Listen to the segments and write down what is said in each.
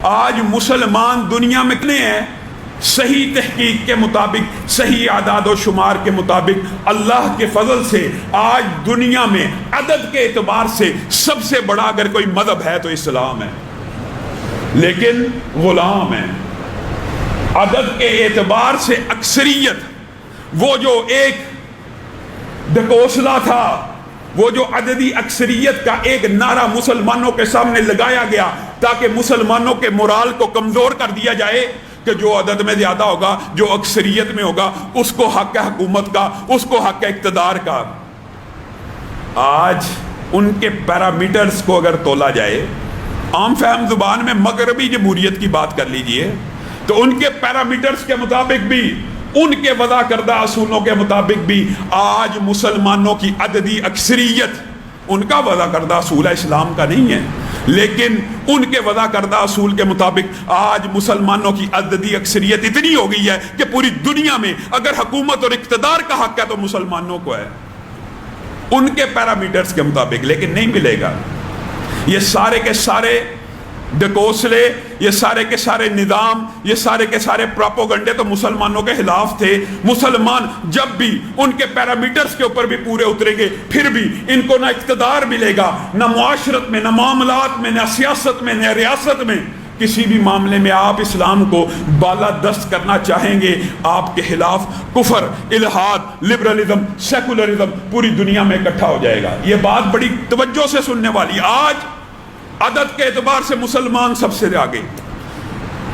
آج مسلمان دنیا میں کتنے ہیں؟ صحیح تحقیق کے مطابق، صحیح اعداد و شمار کے مطابق اللہ کے فضل سے آج دنیا میں عدد کے اعتبار سے سب سے بڑا اگر کوئی مذہب ہے تو اسلام ہے، لیکن غلام ہے۔ عدد کے اعتبار سے اکثریت، وہ جو ایک ڈکوسلا تھا، وہ جو عددی اکثریت کا ایک نعرہ مسلمانوں کے سامنے لگایا گیا تاکہ مسلمانوں کے مورال کو کمزور کر دیا جائے کہ جو عدد میں زیادہ ہوگا، جو اکثریت میں ہوگا، اس کو حق ہے حکومت کا، اس کو حق ہے اقتدار کا۔ آج ان کے پیرامیٹرز کو اگر تولا جائے، عام فہم زبان میں مغربی جمہوریت کی بات کر لیجئے، تو ان کے پیرامیٹرز کے مطابق بھی، ان کے وضع کردہ اصولوں کے مطابق بھی آج مسلمانوں کی عددی اکثریت، ان کا وضع کردہ اصول اسلام کا نہیں ہے، لیکن ان کے وضع کردہ اصول کے مطابق آج مسلمانوں کی عددی اکثریت اتنی ہو گئی ہے کہ پوری دنیا میں اگر حکومت اور اقتدار کا حق ہے تو مسلمانوں کو ہے، ان کے پیرامیٹرز کے مطابق، لیکن نہیں ملے گا۔ یہ سارے کے سارے ڈکوسلے، یہ سارے کے سارے نظام، یہ سارے کے سارے پراپوگنڈے تو مسلمانوں کے خلاف تھے۔ مسلمان جب بھی ان کے پیرامیٹرز کے اوپر بھی پورے اتریں گے، پھر بھی ان کو نہ اقتدار ملے گا، نہ معاشرت میں، نہ معاملات میں، نہ سیاست میں، نہ ریاست میں۔ کسی بھی معاملے میں آپ اسلام کو بالادست کرنا چاہیں گے، آپ کے خلاف کفر، الحاد، لبرلزم، سیکولرزم پوری دنیا میں اکٹھا ہو جائے گا۔ یہ بات بڑی توجہ سے سننے والی۔ آج عدد کے اعتبار سے مسلمان سب سے آگے،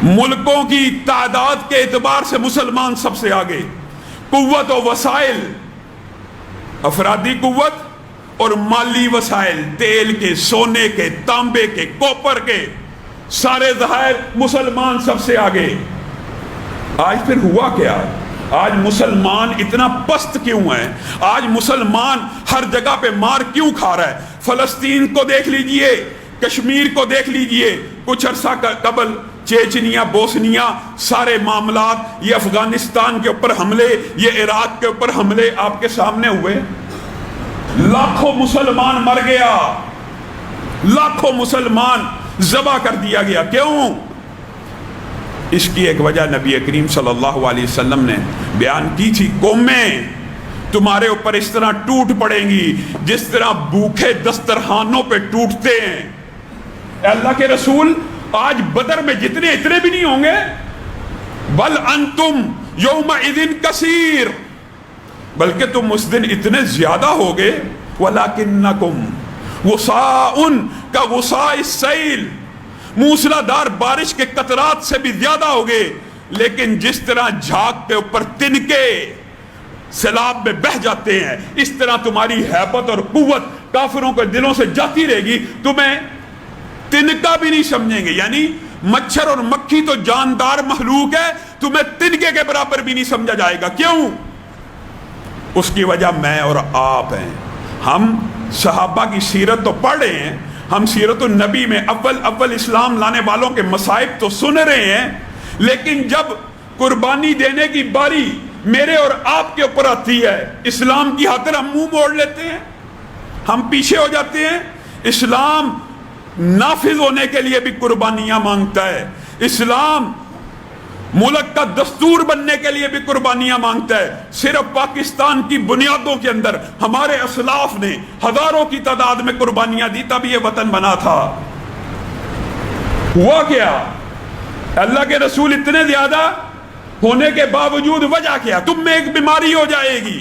ملکوں کی تعداد کے اعتبار سے مسلمان سب سے آگے، قوت و وسائل، افرادی قوت اور مالی وسائل، تیل کے، سونے کے، تانبے کے، کوپر کے، سارے ذخائر، مسلمان سب سے آگے۔ آج پھر ہوا کیا؟ آج مسلمان اتنا پست کیوں ہے؟ آج مسلمان ہر جگہ پہ مار کیوں کھا رہا ہے؟ فلسطین کو دیکھ لیجئے، کشمیر کو دیکھ لیجئے، کچھ عرصہ قبل چیچنیا، بوسنیا، سارے معاملات، یہ افغانستان کے اوپر حملے، یہ عراق کے اوپر حملے آپ کے سامنے ہوئے۔ لاکھوں مسلمان مر گیا، لاکھوں مسلمان ذبح کر دیا گیا۔ کیوں؟ اس کی ایک وجہ نبی کریم صلی اللہ علیہ وسلم نے بیان کی تھی، قومیں تمہارے اوپر اس طرح ٹوٹ پڑیں گی جس طرح بھوکے دسترخوانوں پہ ٹوٹتے ہیں۔ اے اللہ کے رسول، آج بدر میں جتنے اتنے بھی نہیں ہوں گے، بل انتم یومئذ کثیر، بلکہ تم اس دن اتنے زیادہ ہوگے، ولکنکم غصاء کا غصاء السیل، موسلادھار بارش کے قطرات سے بھی زیادہ ہوگے، لیکن جس طرح جھاگ کے اوپر تنکے سیلاب میں بہہ جاتے ہیں، اس طرح تمہاری ہیبت اور قوت کافروں کے دلوں سے جاتی رہے گی، تمہیں تنکا بھی نہیں سمجھیں گے۔ یعنی مچھر اور مکھی تو جاندار مخلوق ہے، تمہیں تنکے کے برابر بھی نہیں سمجھا جائے گا۔ کیوں؟ اس کی وجہ میں اور آپ ہیں۔ ہم صحابہ کی سیرت تو پڑھ رہے ہیں، ہم سیرت النبی میں اول اسلام لانے والوں کے مصائب تو سن رہے ہیں، لیکن جب قربانی دینے کی باری میرے اور آپ کے اوپر آتی ہے، اسلام کی خاطر ہم منہ موڑ لیتے ہیں، ہم پیچھے ہو جاتے ہیں۔ اسلام نافذ ہونے کے لیے بھی قربانیاں مانگتا ہے، اسلام ملک کا دستور بننے کے لیے بھی قربانیاں مانگتا ہے۔ صرف پاکستان کی بنیادوں کے اندر ہمارے اسلاف نے ہزاروں کی تعداد میں قربانیاں دی، تب یہ وطن بنا تھا۔ ہوا کیا؟ اللہ کے رسول اتنے زیادہ ہونے کے باوجود وجہ کیا؟ تم میں ایک بیماری ہو جائے گی،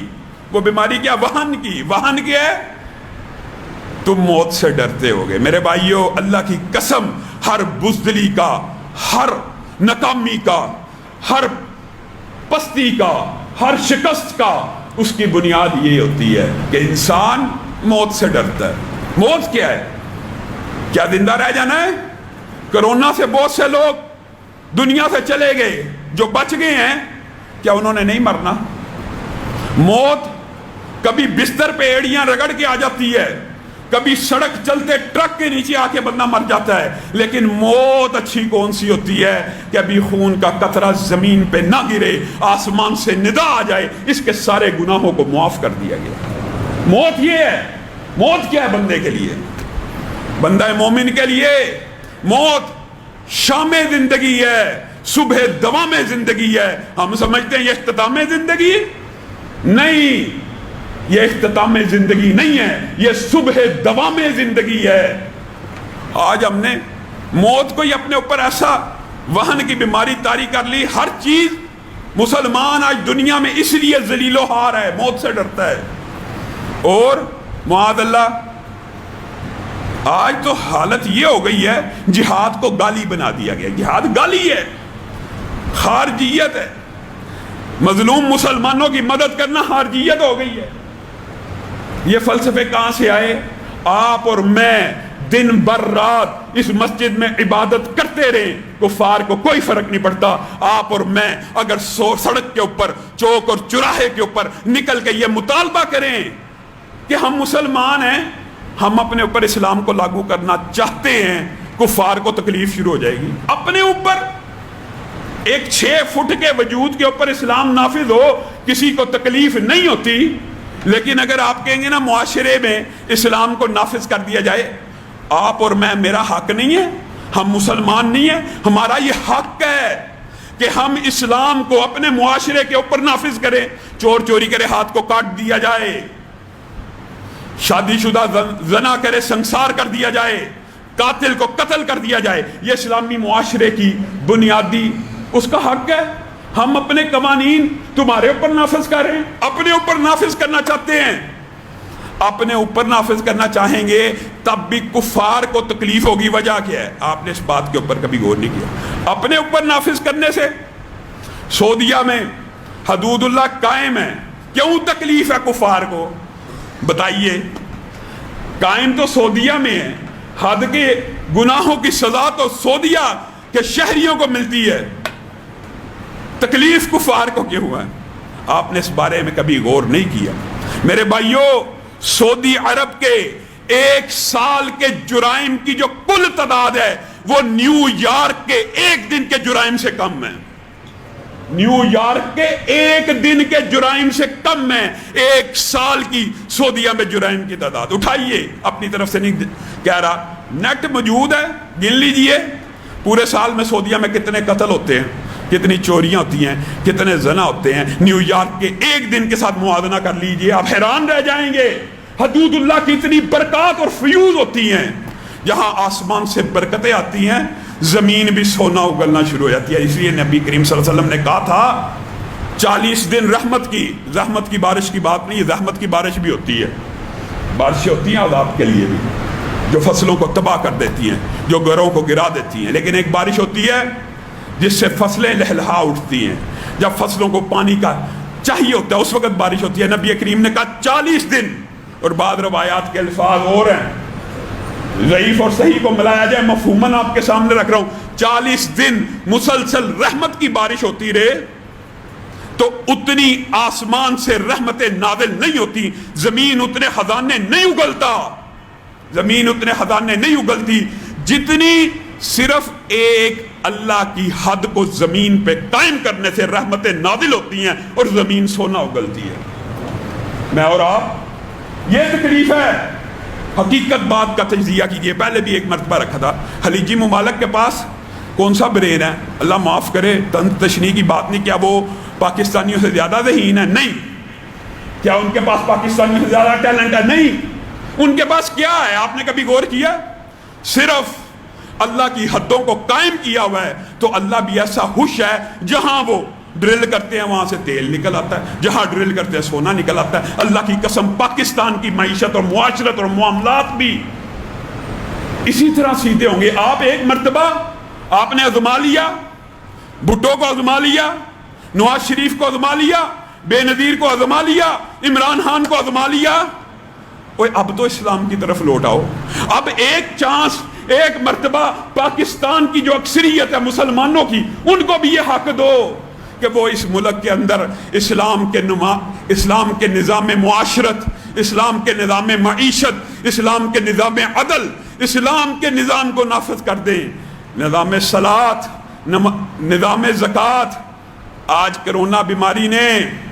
وہ بیماری کیا؟ وہن کی۔ وہن کیا ہے؟ تم موت سے ڈرتے ہوگے۔ میرے بھائیوں، اللہ کی قسم، ہر بزدلی کا، ہر ناکامی کا، ہر پستی کا، ہر شکست کا، اس کی بنیاد یہ ہوتی ہے کہ انسان موت سے ڈرتا ہے۔ موت کیا ہے؟ کیا زندہ رہ جانا ہے؟ کرونا سے بہت سے لوگ دنیا سے چلے گئے، جو بچ گئے ہیں کیا انہوں نے نہیں مرنا؟ موت کبھی بستر پہ ایڑیاں رگڑ کے آ جاتی ہے، کبھی سڑک چلتے ٹرک کے نیچے آ کے بندہ مر جاتا ہے، لیکن موت اچھی کون سی ہوتی ہے کہ ابھی خون کا قطرہ زمین پہ نہ گرے، آسمان سے ندا آ جائے، اس کے سارے گناہوں کو معاف کر دیا گیا۔ موت یہ ہے۔ موت کیا ہے بندے کے لیے؟ بندہ مومن کے لیے موت شام زندگی ہے، صبح دوام زندگی ہے. ہم سمجھتے ہیں یہ اختتام زندگی، نہیں، یہ اختتام زندگی نہیں ہے، یہ صبح دوام زندگی ہے. آج ہم نے موت کو ہی اپنے اوپر ایسا وہن کی بیماری طاری کر لی. ہر چیز مسلمان آج دنیا میں اس لیے ذلیل و خوار ہے، موت سے ڈرتا ہے. اور معاذ اللہ آج تو حالت یہ ہو گئی ہے، جہاد کو گالی بنا دیا گیا. جہاد گالی ہے، خارجیت ہے. مظلوم مسلمانوں کی مدد کرنا خارجیت ہو گئی ہے. یہ فلسفے کہاں سے آئے؟ آپ اور میں دن بر رات اس مسجد میں عبادت کرتے رہیں، کفار کو کوئی فرق نہیں پڑتا. آپ اور میں اگر سڑک کے اوپر، چوک اور چوراہے کے اوپر نکل کے یہ مطالبہ کریں کہ ہم مسلمان ہیں، ہم اپنے اوپر اسلام کو لاگو کرنا چاہتے ہیں، کفار کو تکلیف شروع ہو جائے گی. اپنے اوپر ایک 6 فٹ کے وجود کے اوپر اسلام نافذ ہو، کسی کو تکلیف نہیں ہوتی. لیکن اگر آپ کہیں گے نا معاشرے میں اسلام کو نافذ کر دیا جائے، آپ اور میں، میرا حق نہیں ہے، ہم مسلمان نہیں ہیں، ہمارا یہ حق ہے کہ ہم اسلام کو اپنے معاشرے کے اوپر نافذ کریں. چور چوری کرے ہاتھ کو کاٹ دیا جائے، شادی شدہ زنا کرے سنسار کر دیا جائے، قاتل کو قتل کر دیا جائے، یہ اسلامی معاشرے کی بنیادی اس کا حق ہے. ہم اپنے قوانین تمہارے اوپر نافذ کریں، اپنے اوپر نافذ کرنا چاہتے ہیں. اپنے اوپر نافذ کرنا چاہیں گے تب بھی کفار کو تکلیف ہوگی. وجہ کیا ہے؟ آپ نے اس بات کے اوپر کبھی غور نہیں کیا. اپنے اوپر نافذ کرنے سے سعودیہ میں حدود اللہ قائم ہے، کیوں تکلیف ہے کفار کو؟ بتائیے. قائم تو سعودیہ میں ہے، حد کے گناہوں کی سزا تو سعودیہ کے شہریوں کو ملتی ہے، تکلیف کفار کو کیوں ہوا ہے؟ آپ نے اس بارے میں کبھی غور نہیں کیا. میرے بھائیوں، سعودی عرب کے 1 سال کے جرائم کی جو کل تعداد ہے وہ نیو یارک کے 1 دن کے جرائم سے کم ہے. نیو یارک کے 1 دن کے جرائم سے کم ہے 1 سال کی سعودیہ میں جرائم کی تعداد. اٹھائیے، اپنی طرف سے نہیں کہہ رہا، نیٹ موجود ہے، گن لیجئے پورے سال میں سعودیہ میں کتنے قتل ہوتے ہیں، کتنی چوریاں ہوتی ہیں، کتنے زنا ہوتے ہیں. نیو یارک کے 1 دن کے ساتھ موازنہ کر لیجئے، آپ حیران رہ جائیں گے. حدود اللہ کی اتنی برکات اور فیوز ہوتی ہیں، جہاں آسمان سے برکتیں آتی ہیں، زمین بھی سونا اگلنا شروع ہو جاتی ہے. اس لیے نبی کریم صلی اللہ علیہ وسلم نے کہا تھا 40 دن رحمت کی بارش کی بات نہیں، رحمت کی بارش بھی ہوتی ہے. بارشیں ہوتی ہیں عذاب کے لیے بھی، جو فصلوں کو تباہ کر دیتی ہیں، جو گھروں کو گرا دیتی ہیں. لیکن ایک بارش ہوتی ہے جس سے فصلیں لہلہا اٹھتی ہیں. جب فصلوں کو پانی کا چاہیے ہوتا ہے اس وقت بارش ہوتی ہے. نبی کریم نے کہا 40 دن، اور بعض روایات کے الفاظ اور ہیں، ضعیف اور صحیح کو ملایا جائے، مفہوماً آپ کے سامنے رکھ رہا ہوں. 40 دن مسلسل رحمت کی بارش ہوتی رہے تو اتنی آسمان سے رحمتیں نازل نہیں ہوتی، زمین اتنے خزانے نہیں اگلتا، زمین اتنے خزانے نہیں اگلتی جتنی صرف ایک اللہ کی حد کو زمین پہ قائم کرنے سے رحمتیں نازل ہوتی ہیں اور زمین سونا اگلتی ہے. میں اور آپ، یہ تکلیف ہے. حقیقت بات کا تجزیہ کیجئے. پہلے بھی ایک مرتبہ رکھا تھا، خلیجی ممالک کے پاس کون سا برین ہے؟ اللہ معاف کرے، تشنیع کی بات نہیں، کیا وہ پاکستانیوں سے زیادہ ذہین ہے؟ نہیں. کیا ان کے پاس پاکستانیوں سے زیادہ ٹیلنٹ ہے؟ نہیں. ان کے پاس کیا ہے؟ آپ نے کبھی غور کیا؟ صرف اللہ کی حدوں کو قائم کیا ہوا ہے. تو اللہ بھی ایسا خوش ہے، جہاں وہ ڈرل کرتے ہیں وہاں سے تیل نکل آتا ہے، جہاں ڈرل کرتے ہیں سونا نکل آتا ہے. اللہ کی قسم، پاکستان کی معیشت اور معاشرت اور معاملات بھی اسی طرح سیدھے ہوں گے. آپ ایک مرتبہ آپ نے آزما لیا، بھٹو کو آزما لیا، نواز شریف کو آزما لیا، بے نظیر کو آزما لیا، عمران خان کو آزما لیا. اب تو اسلام کی طرف لوٹ آؤ. اب ایک چانس، ایک مرتبہ پاکستان کی جو اکثریت ہے مسلمانوں کی، ان کو بھی یہ حق دو کہ وہ اس ملک کے اندر اسلام کے نظام معاشرت، اسلام کے نظام معیشت، اسلام کے نظام عدل، اسلام کے نظام کو نافذ کر دیں. نظام صلاۃ، نظام زکوٰۃ. آج کرونا بیماری نے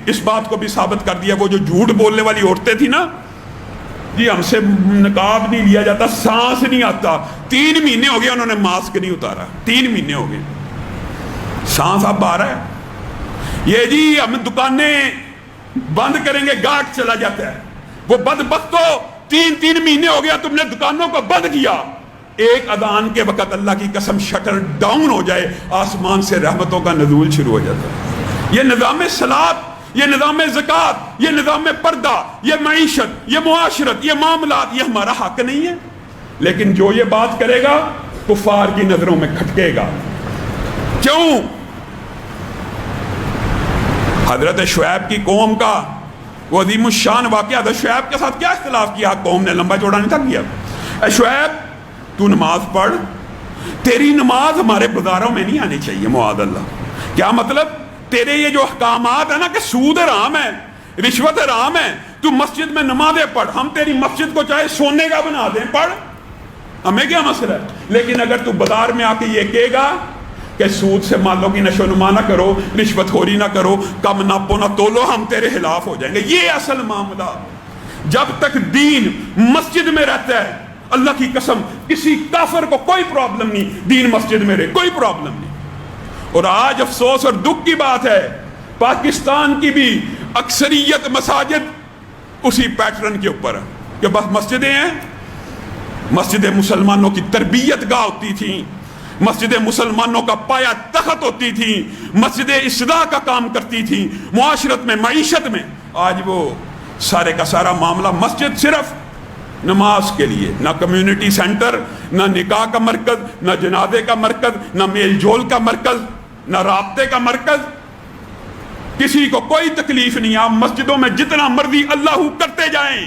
اس بات کو بھی ثابت کر دیا. وہ جو جھوٹ بولنے والی عورتیں تھیں نا، جی ہم سے نقاب نہیں لیا جاتا، سانس نہیں آتا، 3 مہینے ہو گئے انہوں نے ماسک نہیں اتارا، 3 مہینے ہو گئے، سانس اب آ رہا ہے۔ یہ جی ہم دکانیں بند کریں گے گاہک چلا جاتا ہے، وہ بدبختو 3 مہینے ہو گیا تم نے دکانوں کو بند کیا، ایک اذان کے وقت اللہ کی قسم شٹر ڈاؤن ہو جائے، آسمان سے رحمتوں کا نزول شروع ہو جاتا ہے۔ یہ نظام صلاۃ، یہ نظام زکوٰۃ، یہ نظام پردہ، یہ معیشت، یہ معاشرت، یہ معاملات، یہ ہمارا حق نہیں ہے، لیکن جو یہ بات کرے گا کفار کی نظروں میں کھٹکے گا۔ کیوں؟ حضرت شعیب کی قوم کا وہ عظیم الشان واقعہ، حضرت شعیب کے ساتھ کیا اختلاف کیا قوم نے؟ لمبا چوڑا نہیں تھا کیا، اے شعیب تو نماز پڑھ، تیری نماز ہمارے بازاروں میں نہیں آنی چاہیے، معاذ اللہ۔ کیا مطلب؟ تیرے یہ جو احکامات ہیں نا کہ سود حرام ہے، رشوت حرام ہے، تو مسجد میں نمازیں پڑھ، ہم تیری مسجد کو چاہے سونے کا بنا دیں، پڑھ، ہمیں کیا مسئلہ ہے؟ لیکن اگر تو بازار میں آ کے یہ کہے گا کہ سود سے مالوں کی نشو و نما نہ کرو، رشوت خوری نہ کرو، کم ناپو نہ تولو، ہم تیرے خلاف ہو جائیں گے۔ یہ اصل معاملہ، جب تک دین مسجد میں رہتا ہے اللہ کی قسم کسی کافر کو کوئی پرابلم نہیں، دین مسجد میں رہے کوئی پرابلم نہیں۔ اور آج افسوس اور دکھ کی بات ہے پاکستان کی بھی اکثریت مساجد اسی پیٹرن کے اوپر ہے کہ بس مسجدیں ہیں، مسجدیں مسلمانوں کی تربیت گاہ ہوتی تھیں، مسجدیں مسلمانوں کا پایا تخت ہوتی تھیں، مسجدیں اصلاح کا کام کرتی تھیں معاشرت میں، معیشت میں۔ آج وہ سارے کا سارا معاملہ مسجد صرف نماز کے لیے، نہ کمیونٹی سینٹر، نہ نکاح کا مرکز، نہ جنازے کا مرکز، نہ میل جول کا مرکز، نہ رابطے کا مرکز، کسی کو کوئی تکلیف نہیں۔ آپ مسجدوں میں جتنا مرضی اللہ کرتے جائیں،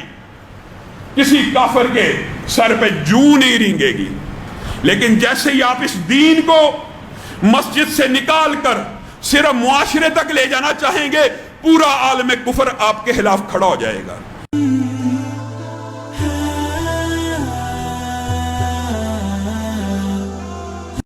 کسی کافر کے سر پہ جوں نہیں رینگے گی، لیکن جیسے ہی آپ اس دین کو مسجد سے نکال کر صرف معاشرے تک لے جانا چاہیں گے، پورا عالم کفر آپ کے خلاف کھڑا ہو جائے گا۔